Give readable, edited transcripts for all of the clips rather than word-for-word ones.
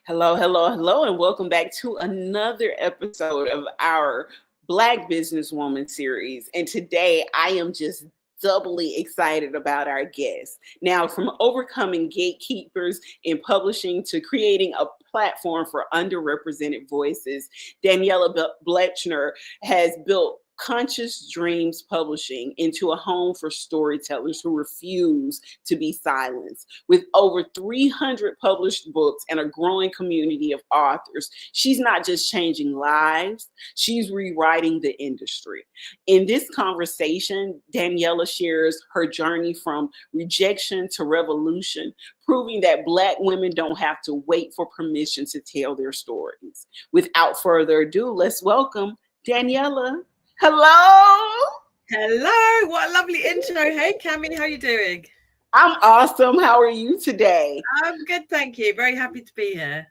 Hello, hello, hello, and welcome back to another episode of our Black Businesswoman series. And today I am just doubly excited about our guest. Now, from overcoming gatekeepers in publishing to creating a platform for underrepresented voices, Daniella Blechner has built Conscious Dreams Publishing into a home for storytellers who refuse to be silenced. With over 300 published books and a growing community of authors, she's not just changing lives, she's rewriting the industry. In this conversation, Daniella shares her journey from rejection to revolution, proving that Black women don't have to wait for permission to tell their stories. Without further ado, let's welcome Daniella. Hello. Hello, what a lovely intro. Hey, Cami, how are you doing? I'm awesome. How are you today? I'm good, thank you. Very happy to be here.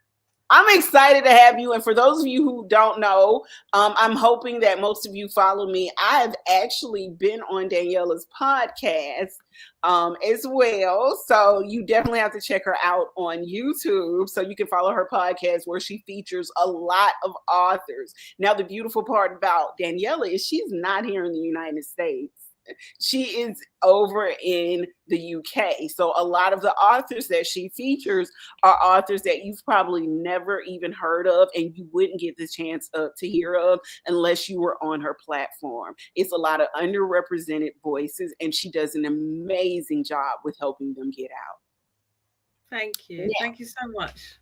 I'm excited to have you. And for those of you who don't know, I'm hoping that most of you follow me. I've actually been on Daniella's podcast as well. So you definitely have to check her out on YouTube so you can follow her podcast where she features a lot of authors. Now, the beautiful part about Daniella is she's not here in the United States. She is over in the UK. So a lot of the authors that she features are authors that you've probably never even heard of and you wouldn't get the chance to hear of unless you were on her platform. It's a lot of underrepresented voices, and she does an amazing job with helping them get out. Thank you. Yeah. Thank you so much.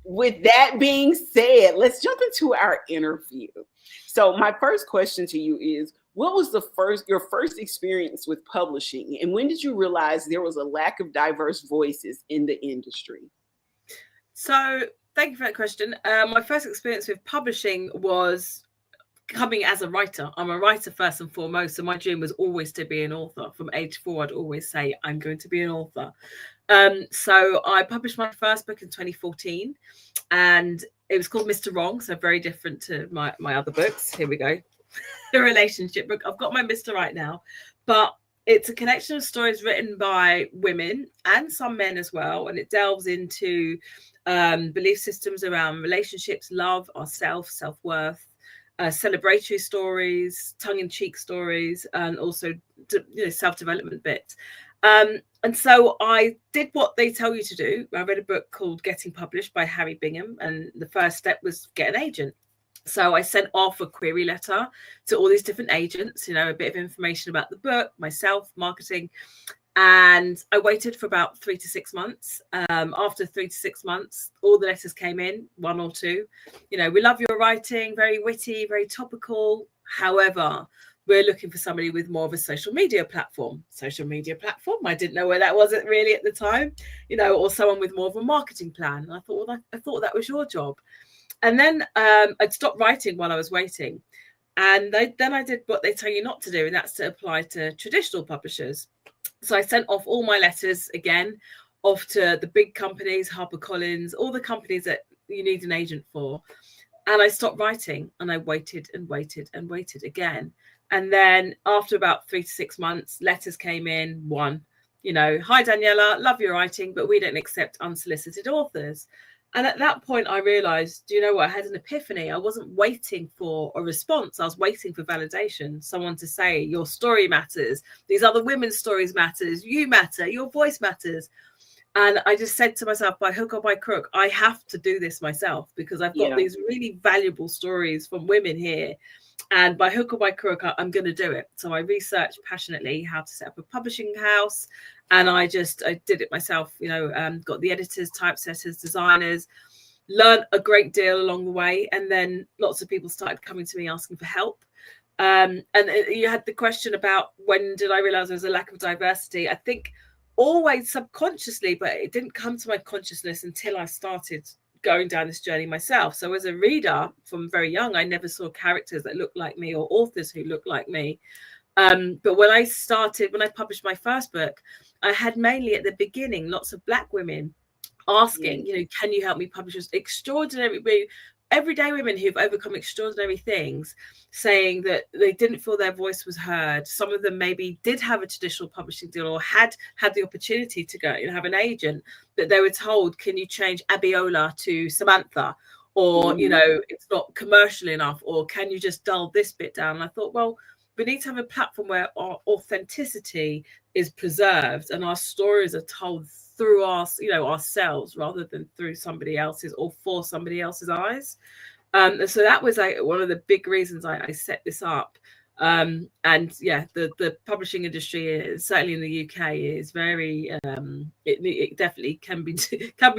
With that being said, let's jump into our interview. So my first question to you is, what was your first experience with publishing, and when did you realize there was a lack of diverse voices in the industry? So thank you for that question. My first experience with publishing was coming as a writer. I'm a writer first and foremost, so my dream was always to be an author. From age 4, I'd always say, I'm going to be an author. So I published my first book in 2014, and it was called Mr. Wrong, so very different to my other books. Here we go. The relationship book. I've got my Mr. Right now, but it's a collection of stories written by women and some men as well, and it delves into belief systems around relationships, love, ourself, self-worth, celebratory stories, tongue-in-cheek stories, and also self-development bits. And so I did what they tell you to do. I read a book called Getting Published by Harry Bingham, and the first step was get an agent. So I sent off a query letter to all these different agents, a bit of information about the book, myself, marketing. And I waited for about 3 to 6 months. After 3 to 6 months, all the letters came in, 1 or 2. We love your writing, very witty, very topical. However, we're looking for somebody with more of a social media platform. Social media platform? I didn't know where that was really at the time, or someone with more of a marketing plan. And I thought, I thought that was your job. And then I'd stopped writing while I was waiting. And then I did what they tell you not to do, and that's to apply to traditional publishers. So I sent off all my letters again, off to the big companies, HarperCollins, all the companies that you need an agent for. And I stopped writing, and I waited and waited and waited again. And then after about 3 to 6 months, letters came in, 1. Hi, Daniella, love your writing, but we don't accept unsolicited authors. And at that point, I realized, I had an epiphany. I wasn't waiting for a response. I was waiting for validation, someone to say, your story matters. These other women's stories matters. You matter. Your voice matters. And I just said to myself, by hook or by crook, I have to do this myself because I've got these really valuable stories from women here. And by hook or by crook, I'm going to do it. So I researched passionately how to set up a publishing house. And I did it myself, got the editors, typesetters, designers, learned a great deal along the way. And then lots of people started coming to me asking for help. And you had the question about when did I realize there was a lack of diversity? I think always subconsciously, but it didn't come to my consciousness until I started going down this journey myself. So as a reader from very young, I never saw characters that looked like me or authors who looked like me. But when I published my first book, I had mainly at the beginning lots of Black women asking, can you help me publish this extraordinary everyday women who've overcome extraordinary things, saying that they didn't feel their voice was heard. Some of them maybe did have a traditional publishing deal or had the opportunity to go and have an agent, that they were told, can you change Abiola to Samantha? Or, you know, it's not commercial enough, or can you just dull this bit down? And I thought, well, we need to have a platform where our authenticity is preserved and our stories are told through us, you know, ourselves, rather than through somebody else's or for somebody else's eyes. And so that was like one of the big reasons I set this up. And yeah, the publishing industry is, certainly in the UK, is very it definitely can be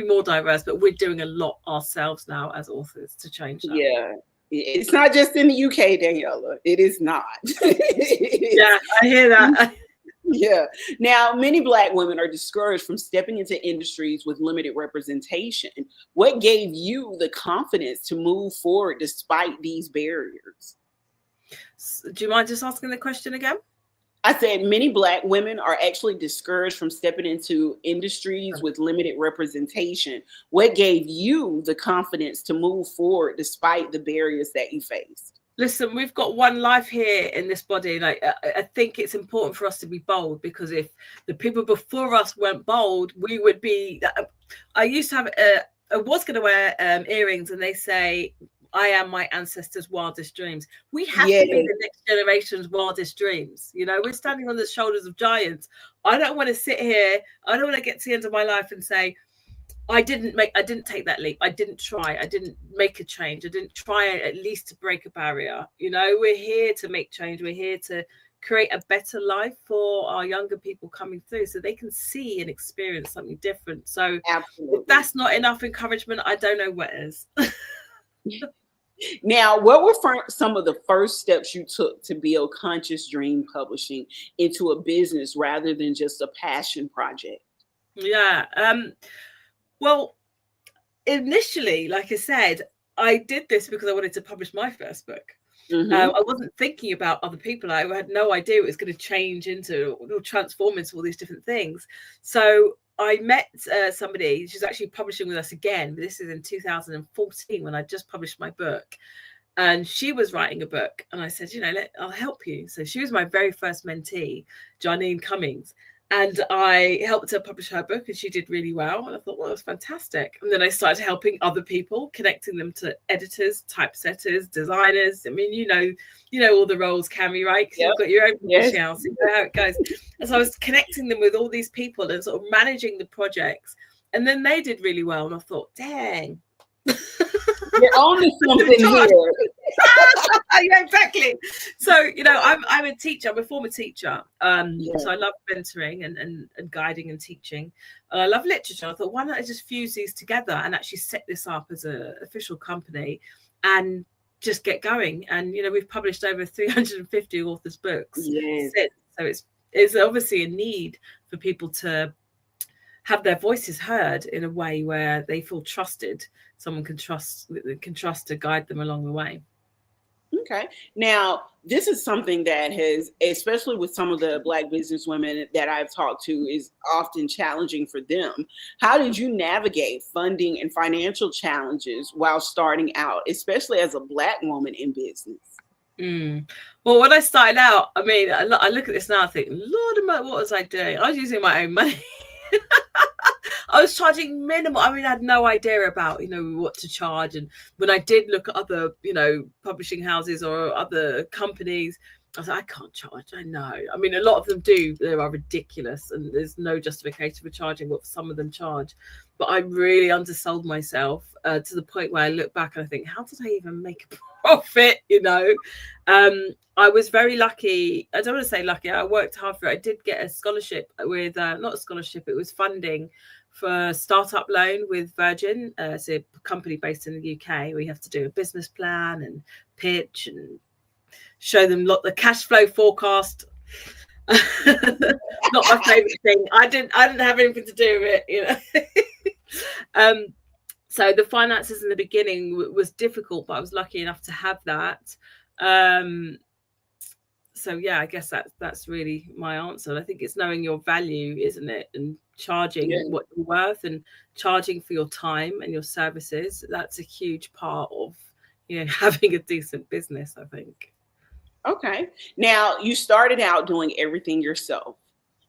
more diverse, but we're doing a lot ourselves now as authors to change that. Yeah, it's not just in the UK, Daniella. It is not. Yeah, I hear that. Yeah. Now, many Black women are discouraged from stepping into industries with limited representation. What gave you the confidence to move forward despite these barriers? Do you mind just asking the question again? I said many Black women are actually discouraged from stepping into industries with limited representation. What gave you the confidence to move forward despite the barriers that you faced? Listen, we've got one life here in this body. Like, I think it's important for us to be bold, because if the people before us weren't bold, we would be. I used to have, I was going to wear earrings, and they say, I am my ancestors' wildest dreams. We have to be the next generation's wildest dreams. You know, we're standing on the shoulders of giants. I don't want to sit here. I don't want to get to the end of my life and say, I didn't take that leap. I didn't try. I didn't make a change. I didn't try at least to break a barrier. You know, we're here to make change. We're here to create a better life for our younger people coming through, so they can see and experience something different. So if that's not enough encouragement, I don't know what is. Now, what were some of the first steps you took to build Conscious Dream Publishing into a business rather than just a passion project? Yeah. Well, initially, like I said, I did this because I wanted to publish my first book. I wasn't thinking about other people. I had no idea it was going to change into or transform into all these different things. So I met somebody. She's actually publishing with us again, but this is in 2014 when I just published my book. And she was writing a book. And I said, you know, I'll help you. So she was my very first mentee, Janine Cummings. And I helped her publish her book, and she did really well. And I thought, well, that was fantastic. And then I started helping other people, connecting them to editors, typesetters, designers. I mean, you know all the roles, Cammy, right? Because you've got your own publishing house, you know how it goes. And so I was connecting them with all these people and sort of managing the projects. And then they did really well. And I thought, dang. You're on to something here. Yeah, exactly. So, you know, I'm a teacher. I'm a former teacher. So I love mentoring and guiding and teaching. I love literature. I thought, why not I just fuse these together and actually set this up as an official company and just get going? And, you know, we've published over 350 authors' books. Yes. So it's obviously a need for people to have their voices heard in a way where they feel trusted. Someone can trust to guide them along the way. Okay. Now, this is something that has, especially with some of the Black business women that I've talked to, is often challenging for them. How did you navigate funding and financial challenges while starting out, especially as a Black woman in business? Well, when I started out, I mean, I look at this now, I think, Lord, what was I doing? I was using my own money. I was charging minimal. I mean, I had no idea about, you know, what to charge. And when I did look at other, you know, publishing houses or other companies, I was like, I can't charge. I know. I mean, a lot of them do. They are ridiculous. And there's no justification for charging what some of them charge. But I really undersold myself to the point where I look back and I think, how did I even make a profit? You know, I was very lucky. I don't want to say lucky. I worked hard for it. I did get a scholarship with, not a scholarship, it was funding for a startup loan with Virgin. It's a company based in the UK. We have to do a business plan and pitch and show them the cash flow forecast. Not my favorite thing. I didn't have anything to do with it, you know. So the finances in the beginning was difficult, but I was lucky enough to have that. So yeah, I guess that's really my answer. I think it's knowing your value, isn't it? And charging what you're worth and charging for your time and your services. That's a huge part of having a decent business, I think. Okay. Now, you started out doing everything yourself.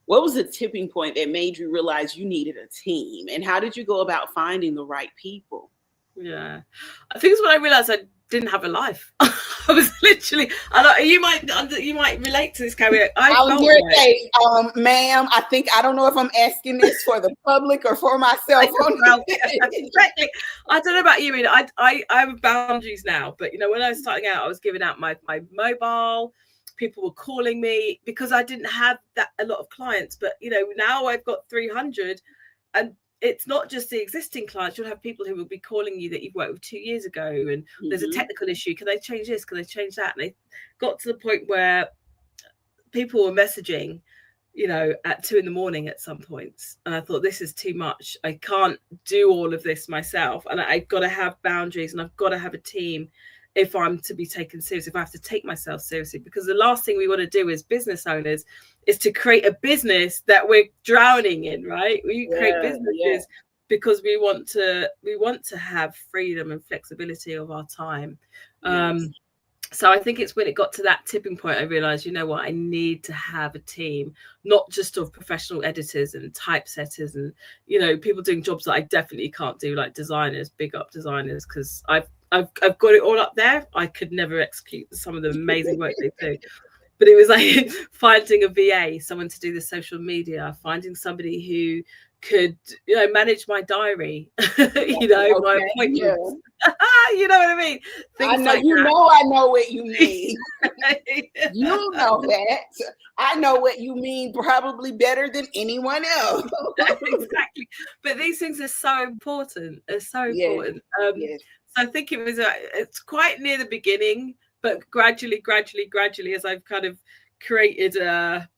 What was the tipping point that made you realize you needed a team? And how did you go about finding the right people? Yeah, I think it's when I realized I didn't have a life. I was literally, you might relate to this, Carrie. I was here to say, ma'am, I don't know if I'm asking this for the public or for myself. Exactly. I don't know about you, I have boundaries now, but when I was starting out, I was giving out my mobile. People were calling me because I didn't have a lot of clients, but now I've got 300, and it's not just the existing clients. You'll have people who will be calling you that you've worked with 2 years ago, and there's a technical issue. Can they change this? Can they change that? And they got to the point where people were messaging, at 2 a.m. at some points. And I thought, this is too much. I can't do all of this myself. And I've got to have boundaries, and I've got to have a team if I'm to be taken seriously, if I have to take myself seriously. Because the last thing we want to do as business owners is to create a business that we're drowning in, right? We create businesses because we want to have freedom and flexibility of our time. So I think it's when it got to that tipping point, I realized, I need to have a team, not just of professional editors and typesetters and, people doing jobs that I definitely can't do, like designers, big up designers, because I've got it all up there. I could never execute some of the amazing work they do. But it was like finding a VA, someone to do the social media, finding somebody who could, manage my diary, my appointments. Yeah. You know what I mean? Things I know what you mean. You know that. I know what you mean probably better than anyone else. Exactly. But these things are so important. They're so important. So I think it's quite near the beginning, but gradually, as I've kind of created a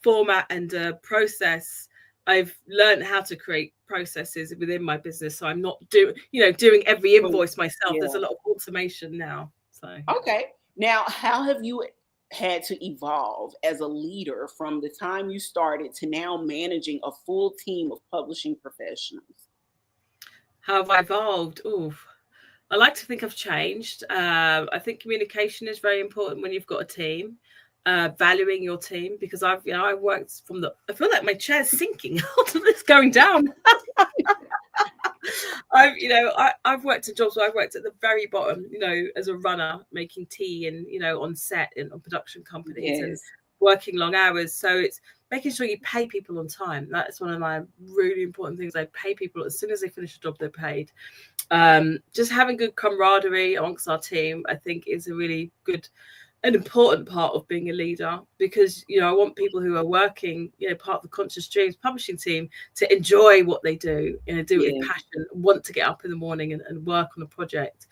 format and a process, I've learned how to create processes within my business. So I'm not doing every invoice myself. There's a lot of automation now. So okay. Now, how have you had to evolve as a leader from the time you started to now managing a full team of publishing professionals? How have I evolved? I like to think I've changed. I think communication is very important when you've got a team. Valuing your team, because I've worked I feel like my chair's sinking. It's going down. I've worked in jobs where I've worked at the very bottom, as a runner, making tea and on set and on production companies and working long hours. So it's making sure you pay people on time. That's one of my really important things. I pay people as soon as they finish a job, they're paid. Just having good camaraderie amongst our team, I think, is a really good, an important part of being a leader, because I want people who are working, part of the Conscious Dreams publishing team, to enjoy what they do, do it with passion, want to get up in the morning and work on a project.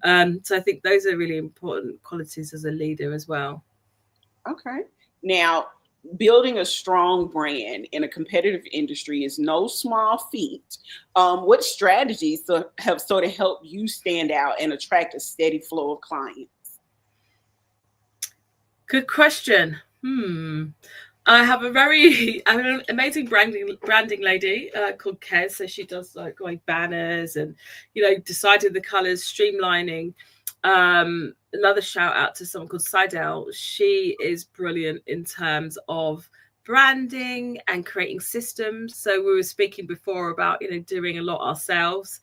So I think those are really important qualities as a leader as well. Okay. Now, building a strong brand in a competitive industry is no small feat. What strategies have sort of helped you stand out and attract a steady flow of clients? Good question. I have an amazing branding lady called Kez. So she does like banners and decided the colors, streamlining. Another shout out to someone called Seidel. She is brilliant in terms of branding and creating systems. So we were speaking before about doing a lot ourselves.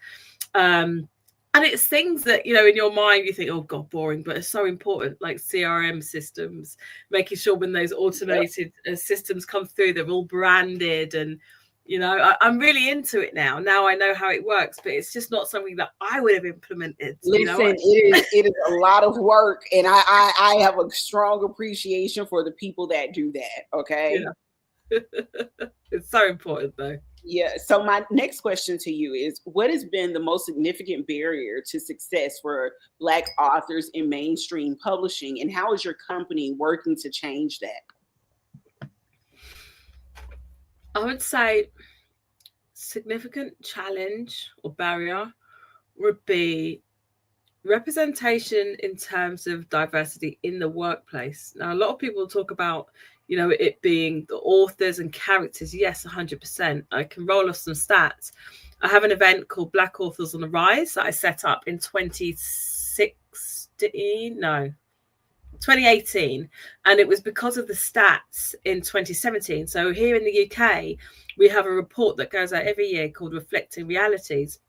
And it's things that, in your mind, you think, oh, God, boring, but it's so important, like CRM systems, making sure when those automated systems come through, they're all branded. And, I'm really into it now. Now I know how it works, but it's just not something that I would have implemented. Listen, it is a lot of work. And I have a strong appreciation for the people that do that. Okay. Yeah. It's so important, though. Yeah. So my next question to you is, what has been the most significant barrier to success for Black authors in mainstream publishing, and how is your company working to change that? I would say significant challenge or barrier would be representation in terms of diversity in the workplace. Now, a lot of people talk about it being the authors and characters. Yes, 100%. I can roll off some stats. I have an event called Black Authors on the Rise that I set up in 2016. 2018, and it was because of the stats in 2017. So here in the UK, we have a report that goes out every year called Reflecting Realities.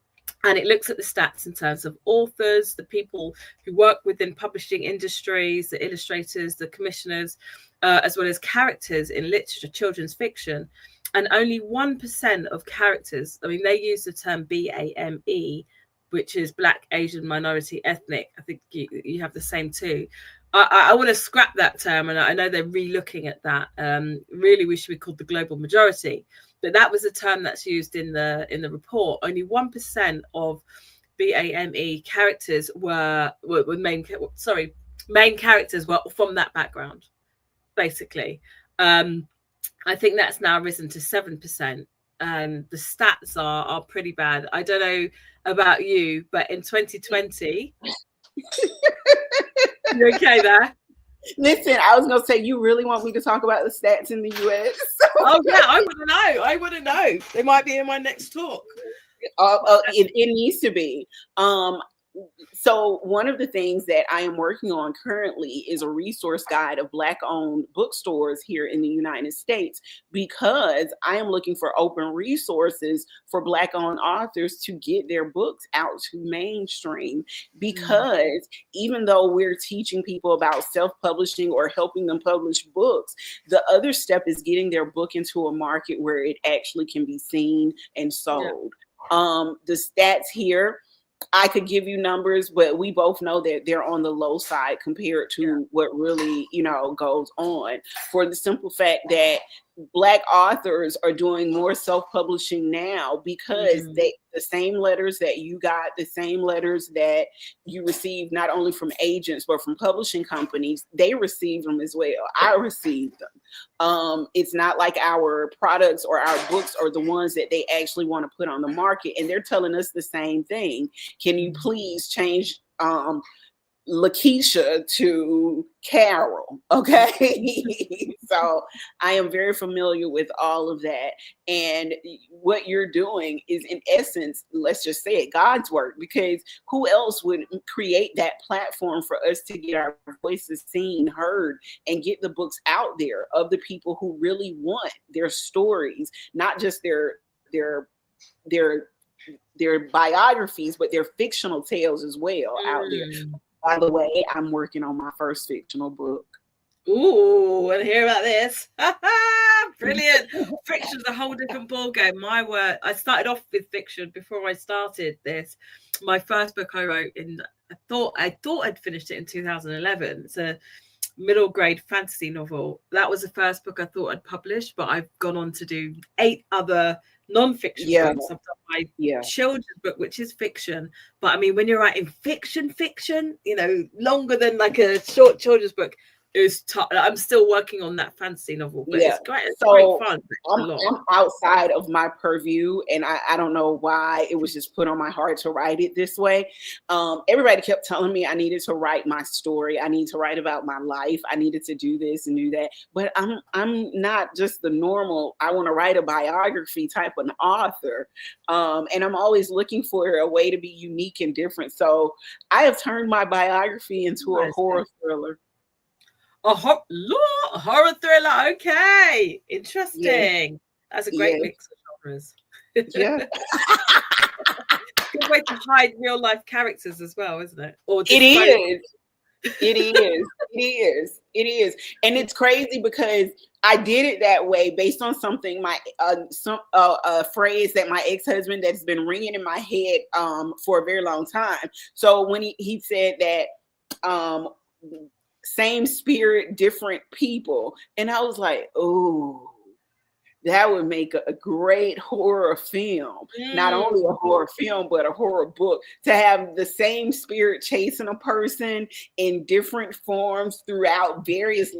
And it looks at the stats in terms of authors, the people who work within publishing industries, the illustrators, the commissioners, as well as characters in literature, children's fiction. And only 1% of characters, I mean, they use the term BAME, which is Black, Asian, Minority, Ethnic. I think you have the same too. I want to scrap that term, and I know they're re-looking at that. Really, we should be called the global majority. But that was a term that's used in the report. Only 1% of BAME characters were main characters were from that background, basically. I think that's now risen to 7%. And the stats are pretty bad. I don't know about you, but in 2020, you okay there? Listen, I was gonna say, you really want me to talk about the stats in the US? Oh yeah, I want to know. They might be in my next talk. It needs to be. So one of the things that I am working on currently is a resource guide of Black-owned bookstores here in the United States, because I am looking for open resources for Black-owned authors to get their books out to mainstream. Because even though we're teaching people about self-publishing or helping them publish books, the other step is getting their book into a market where it actually can be seen and sold. The stats here, I could give you numbers, but we both know that they're on the low side compared to what really, goes on, for the simple fact that Black authors are doing more self-publishing now because the same letters that you got, the same letters that you receive not only from agents but from publishing companies, they receive them as well. I received them. It's not like our products or our books are the ones that they actually want to put on the market, and they're telling us the same thing. Can you please change Lakeisha to Carol? Okay. So I am very familiar with all of that. And what you're doing is, in essence, let's just say it, God's work, because who else would create that platform for us to get our voices seen, heard, and get the books out there of the people who really want their stories, not just their biographies, but their fictional tales as well out there. By the way, I'm working on my first fictional book. Ooh, and hear about this. Brilliant. Fiction's a whole different ballgame. My word, I started off with fiction before I started this. My first book I wrote I thought I'd finished it in 2011. It's a middle grade fantasy novel. That was the first book I thought I'd publish, but I've gone on to do 8 other non-fiction books. I've done my children's book, which is fiction, but I mean, when you're writing fiction, longer than like a short children's book, is tough. I'm still working on that fantasy novel, but it's great. It's great fun. I'm outside of my purview, and I don't know why it was just put on my heart to write it this way. Everybody kept telling me I needed to write my story. I need to write about my life. I needed to do this and do that. But I'm not just the normal, I want to write a biography type of author. And I'm always looking for a way to be unique and different. So I have turned my biography into a horror thriller. A horror thriller. Okay, interesting. That's a great mix of genres. Yeah. Good way to hide real life characters as well, isn't it? It is. And it's crazy because I did it that way based on something, a phrase that my ex-husband that's been ringing in my head for a very long time. So when he said that same spirit, different people. And I was like, oh, that would make a great horror film. Not only a horror film, but a horror book. To have the same spirit chasing a person in different forms throughout various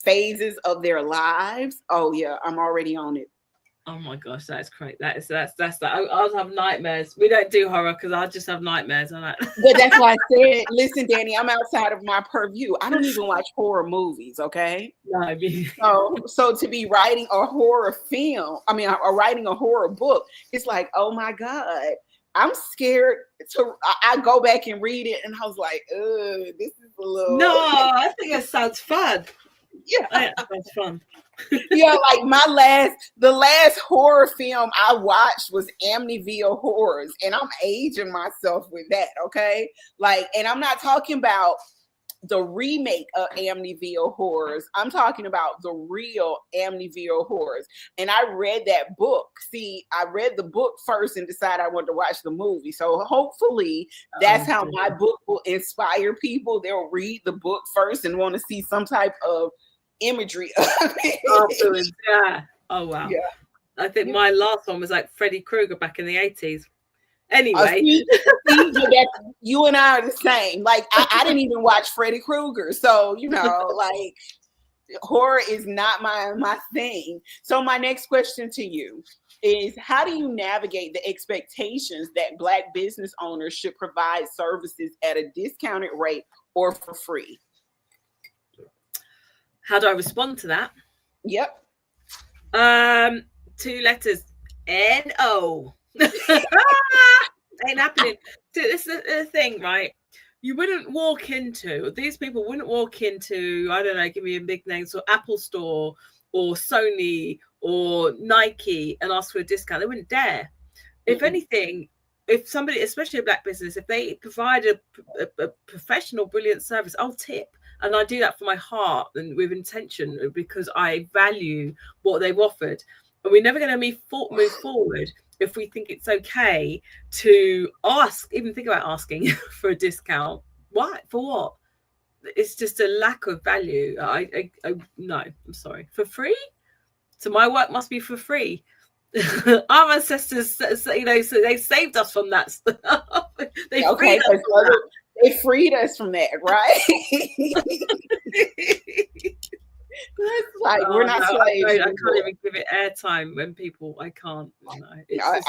phases of their lives. Oh yeah, I'm already on it. Oh my gosh, that's great. That's that. I'll have nightmares. We don't do horror because I just have nightmares on that. But that's why I said, listen, Danny, I'm outside of my purview. I don't even watch horror movies, okay? No, I mean, so to be writing a horror film, or writing a horror book, it's like, oh my God. I'm scared to. I go back and read it, and I was like, this is a little. No, I think that sounds fun. Yeah, that sounds fun. Yeah, like the last horror film I watched was Amityville Horrors, and I'm aging myself with that. Okay, like, and I'm not talking about the remake of Amityville Horrors. I'm talking about the real Amityville Horrors. And I read that book. See, I read the book first and decided I wanted to watch the movie. So hopefully that's how my book will inspire people. They'll read the book first and want to see some type of imagery of it. Yeah. Oh, wow. Yeah. I think my last one was like Freddy Krueger back in the 80s. Anyway, you and I are the same. Like, I didn't even watch Freddy Krueger, so like, horror is not my thing. So my next question to you is, how do you navigate the expectations that Black business owners should provide services at a discounted rate or for free? How do I respond to that? Yep. 2 letters, N-O. Ain't happening. So this is the thing, right? These people wouldn't walk into, I don't know, give me a big name, so Apple Store or Sony or Nike and ask for a discount. They wouldn't dare. Mm-hmm. If anything, if somebody, especially a Black business, if they provide a professional, brilliant service, I'll tip. And I do that for my heart and with intention, because I value what they've offered. And we're never going to move forward if we think it's okay to even think about asking for a discount. Why? For what? It's just a lack of value. No, I'm sorry. For free? So my work must be for free. Our ancestors, so they saved us from that stuff. They freed us from that, right? It's like, we're not slaves. I can't even give it airtime when I can't. I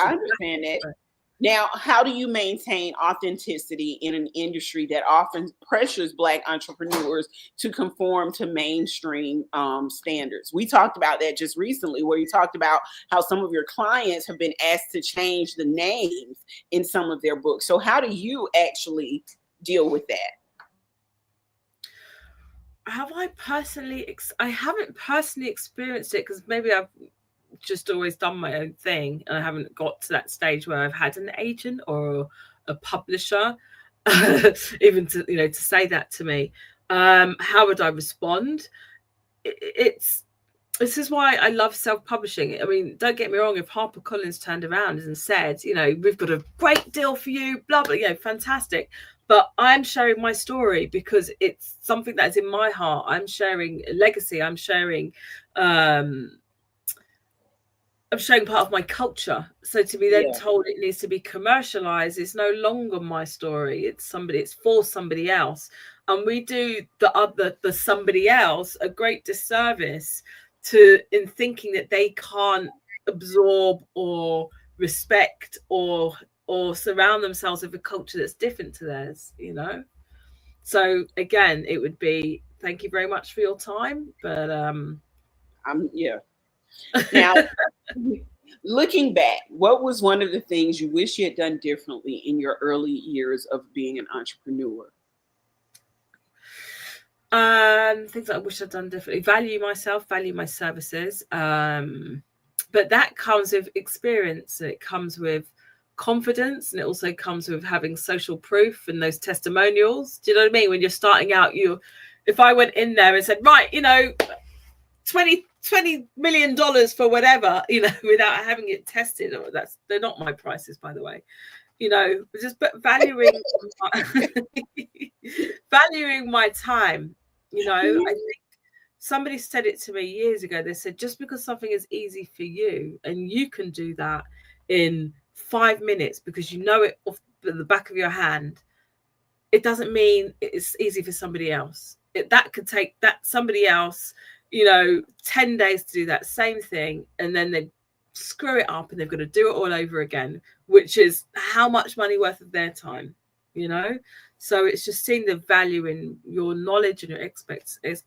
understand that. Now, how do you maintain authenticity in an industry that often pressures Black entrepreneurs to conform to mainstream standards? We talked about that just recently, where you talked about how some of your clients have been asked to change the names in some of their books. So how do you actually deal with that? I haven't personally experienced it, because maybe I've just always done my own thing and I haven't got to that stage where I've had an agent or a publisher even to say that to me. How would I respond? This is why I love self-publishing. I mean, don't get me wrong, if HarperCollins turned around and said, we've got a great deal for you, blah blah, fantastic. But I'm sharing my story because it's something that's in my heart. I'm sharing a legacy. I'm sharing part of my culture. So to be then told it needs to be commercialized is no longer my story. It's for somebody else. And we do the somebody else a great disservice in thinking that they can't absorb or respect or surround themselves with a culture that's different to theirs, So again, it would be, thank you very much for your time, but Now, looking back, what was one of the things you wish you had done differently in your early years of being an entrepreneur? Things I wish I'd done differently: value myself, value my services, but that comes with experience. It comes with confidence, and it also comes with having social proof and those testimonials. Do you know what I mean? When you're starting out, if I went in there and said, right, $20 million for whatever, without having it tested, they're not my prices, by the way, just valuing valuing my time. I think somebody said it to me years ago. They said, just because something is easy for you and you can do that in 5 minutes because you know it off the back of your hand, it doesn't mean it's easy for somebody else. That could take that somebody else 10 days to do that same thing, and then they screw it up and they've got to do it all over again, which is how much money worth of their time, So it's just seeing the value in your knowledge and your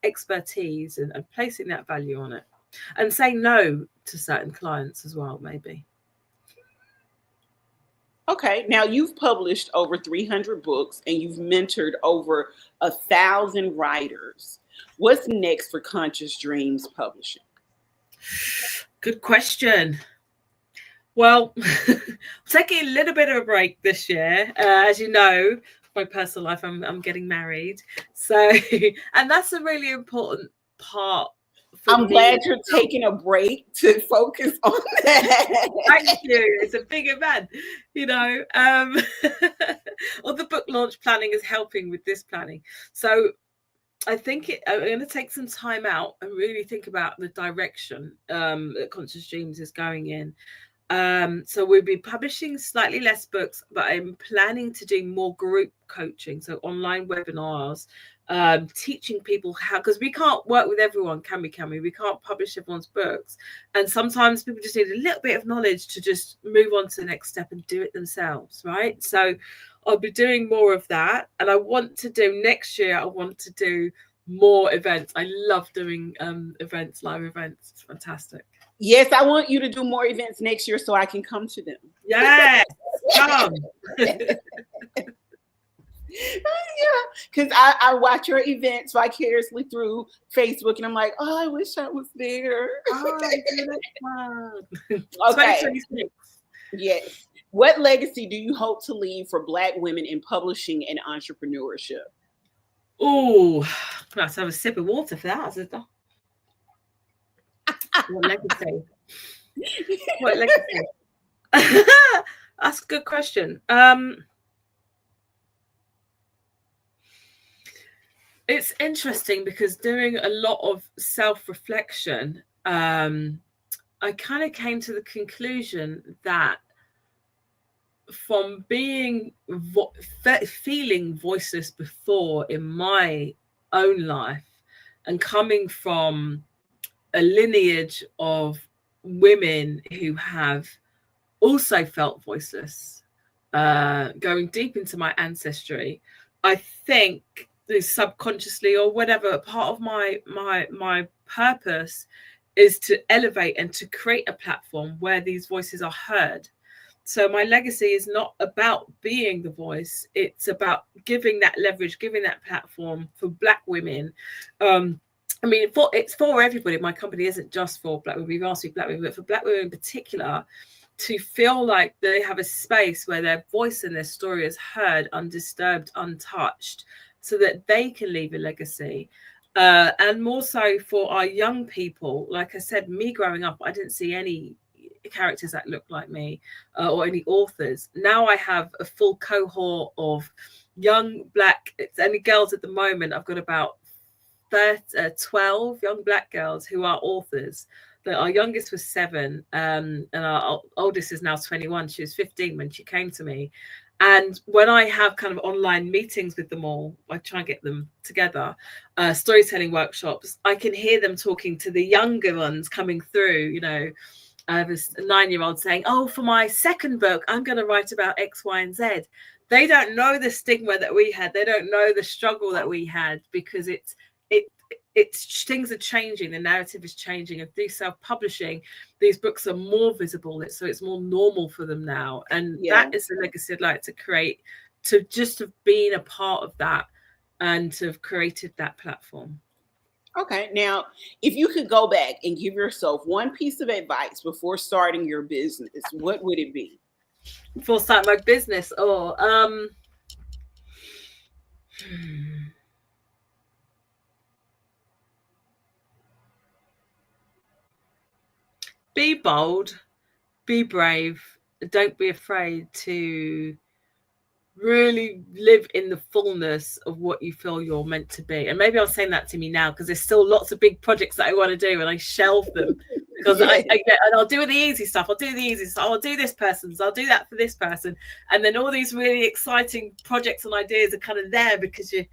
expertise and placing that value on it, and saying no to certain clients as well, maybe. Okay, now you've published over 300 books and you've mentored over 1,000 writers. What's next for Conscious Dreams Publishing? Good question. Well, taking a little bit of a break this year. As you know, my personal life, I'm getting married. So, and that's a really important part for I'm me. glad you're taking a break to focus on that. Thank you. It's a big event, you know. Or the book launch planning is helping with this planning. So I think I'm going to take some time out and really think about the direction that Conscious Dreams is going in. So we'll be publishing slightly less books, but I'm planning to do more group coaching, so online webinars, teaching people how, because we can't work with everyone, can we? We can't publish everyone's books. And sometimes people just need a little bit of knowledge to just move on to the next step and do it themselves, right? So I'll be doing more of that. And I want to do next year, I want to do more events. I love doing events, live events. It's fantastic. Yes, I want you to do more events next year so I can come to them. Yes, come. Yeah, because I watch your events vicariously through Facebook, and I'm like, oh, I wish I was there. Okay. 2026. Yes. What legacy do you hope to leave for Black women in publishing and entrepreneurship? Oh, let's have a sip of water for that. What legacy? What legacy? That's a good question. It's interesting because doing a lot of self-reflection, I kind of came to the conclusion that from being feeling voiceless before in my own life and coming from a lineage of women who have also felt voiceless, going deep into my ancestry, I think subconsciously or whatever, part of my purpose is to elevate and to create a platform where these voices are heard. So my legacy is not about being the voice, it's about giving that leverage, giving that platform for Black women. I mean, it's for everybody. My company isn't just for Black women. We've asked for Black women, but for Black women in particular, to feel like they have a space where their voice and their story is heard, undisturbed, untouched, so that they can leave a legacy. And more so for our young people. Like I said, me growing up, I didn't see any characters that looked like me or any authors. Now I have a full cohort of young Black, it's only girls at the moment. I've got about 12 young Black girls who are authors. Our youngest was 7, and our oldest is now 21. She was 15 when she came to me. And when I have kind of online meetings with them all, I try and get them together, storytelling workshops, I can hear them talking to the younger ones coming through. You know, I have a 9-year-old saying, oh, for my second book, I'm going to write about X, Y, and Z. They don't know the stigma that we had. They don't know the struggle that we had, because it's things are changing. The narrative is changing. And through self-publishing, these books are more visible. So it's more normal for them now. And that is the legacy I'd like to create, to just have been a part of that and to have created that platform. Okay. Now, if you could go back and give yourself one piece of advice before starting your business, what would it be? Before starting my business? Be bold, be brave, don't be afraid to really live in the fullness of what you feel you're meant to be. And maybe I'm saying that to me now because there's still lots of big projects that I want to do, and I shelve them because I'll do the easy stuff. I'll do the easy stuff. I'll do this person's. I'll do that for this person. And then all these really exciting projects and ideas are kind of there because it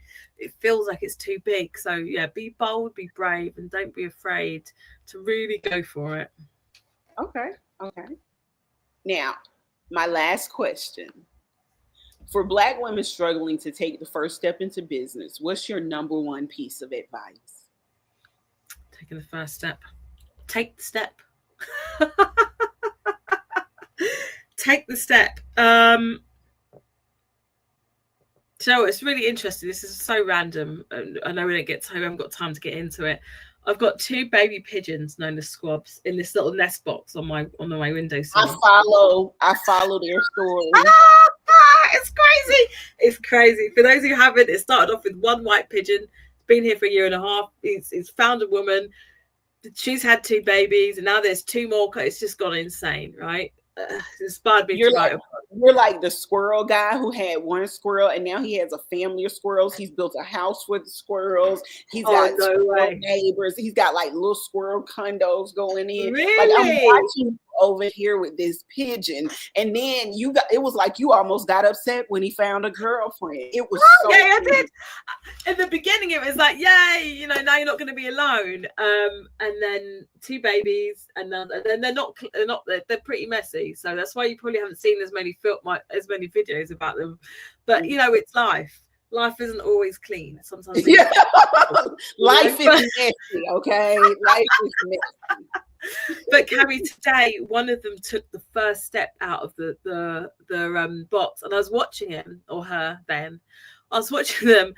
feels like it's too big. So yeah, be bold, be brave, and don't be afraid to really go for it. Okay. Now, my last question. For Black women struggling to take the first step into business, what's your number one piece of advice? Taking the first step. Take the step. take the step. So it's really interesting. This is so random. I know we haven't got time to get into it. I've got 2 baby pigeons known as squabs in this little nest box on my windowsill. I follow their story. It's crazy. It's crazy. For those who haven't, it started off with 1 white pigeon. It's been here for a year and a half. It's found a woman. She's had 2 babies, and now there's 2 more. It's just gone insane, right? It's inspired me to write a book. You're like the squirrel guy who had 1 squirrel and now he has a family of squirrels. He's built a house for the squirrels. He's got squirrel neighbors. He's got like little squirrel condos going in. Really? Like I'm watching you over here with this pigeon, and then it was like you almost got upset when he found a girlfriend. It was I did. In the beginning, it was like, yay, now you're not going to be alone. And then 2 babies, and then they're pretty messy. So that's why you probably haven't seen as many videos about them. But it's life. Life isn't always clean. Sometimes life is messy. Okay, life is messy. But Carrie, today one of them took the first step out of the box, and I was watching him or her then. I was watching them,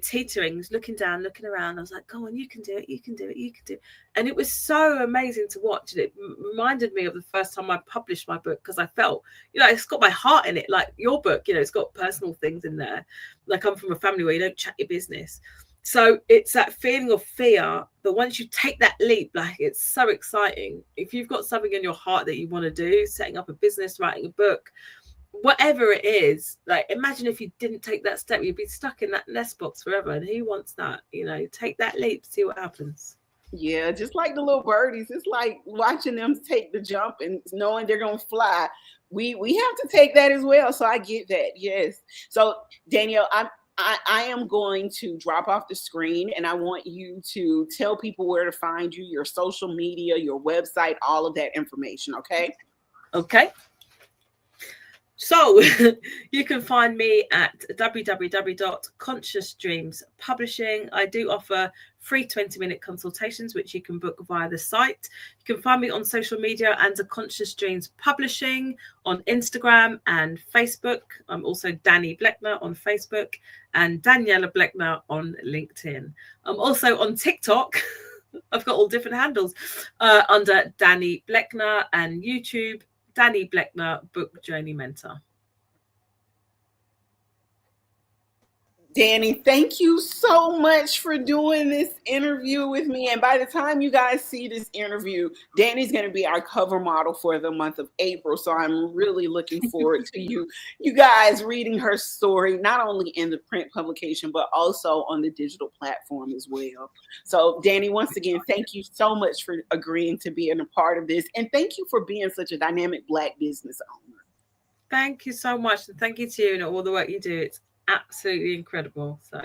teetering, looking down, looking around. I was like, go on, you can do it, you can do it, you can do it. And it was so amazing to watch. And it reminded me of the first time I published my book, because I felt, it's got my heart in it. Like your book, it's got personal things in there. Like I'm from a family where you don't chat your business. So it's that feeling of fear, but once you take that leap, like it's so exciting. If you've got something in your heart that you want to do, setting up a business, writing a book, whatever it is, like imagine if you didn't take that step, you'd be stuck in that nest box forever. And who wants that? Take that leap, see what happens. Yeah, just like the little birdies. It's like watching them take the jump and knowing they're gonna fly. We have to take that as well. So I get that. Yes. So Danielle, I am going to drop off the screen, and I want you to tell people where to find you, your social media, your website, all of that information. Okay. Okay. So you can find me at www.Conscious Dreams Publishing. I do offer free 20-minute consultations, which you can book via the site. You can find me on social media under Conscious Dreams Publishing on Instagram and Facebook. I'm also Dani Blechner on Facebook and Daniella Blechner on LinkedIn. I'm also on TikTok. I've got all different handles under Dani Blechner, and YouTube, Dani Blechner Book Journey Mentor. Dani, thank you so much for doing this interview with me. And by the time you guys see this interview, Dani's going to be our cover model for the month of April. So I'm really looking forward to you guys reading her story, not only in the print publication, but also on the digital platform as well. So Dani, once again, thank you so much for agreeing to be a part of this. And thank you for being such a dynamic Black business owner. Thank you so much. And thank you to you and all the work you do. It's absolutely incredible. So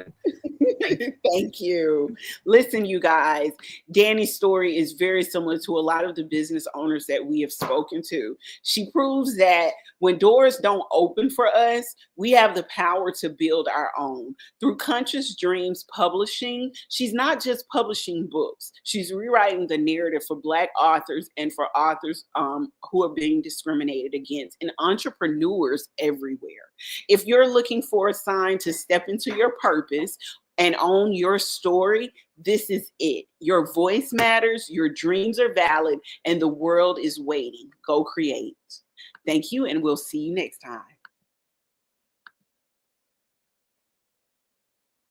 thank you. Listen, you guys, Dani's story is very similar to a lot of the business owners that we have spoken to. She proves that when doors don't open for us, we have the power to build our own. Through Conscious Dreams Publishing, she's not just publishing books. She's rewriting the narrative for Black authors and for authors who are being discriminated against, and entrepreneurs everywhere. If you're looking for a sign to step into your purpose and own your story, this is it. Your voice matters, your dreams are valid, and the world is waiting. Go create. Thank you, and we'll see you next time.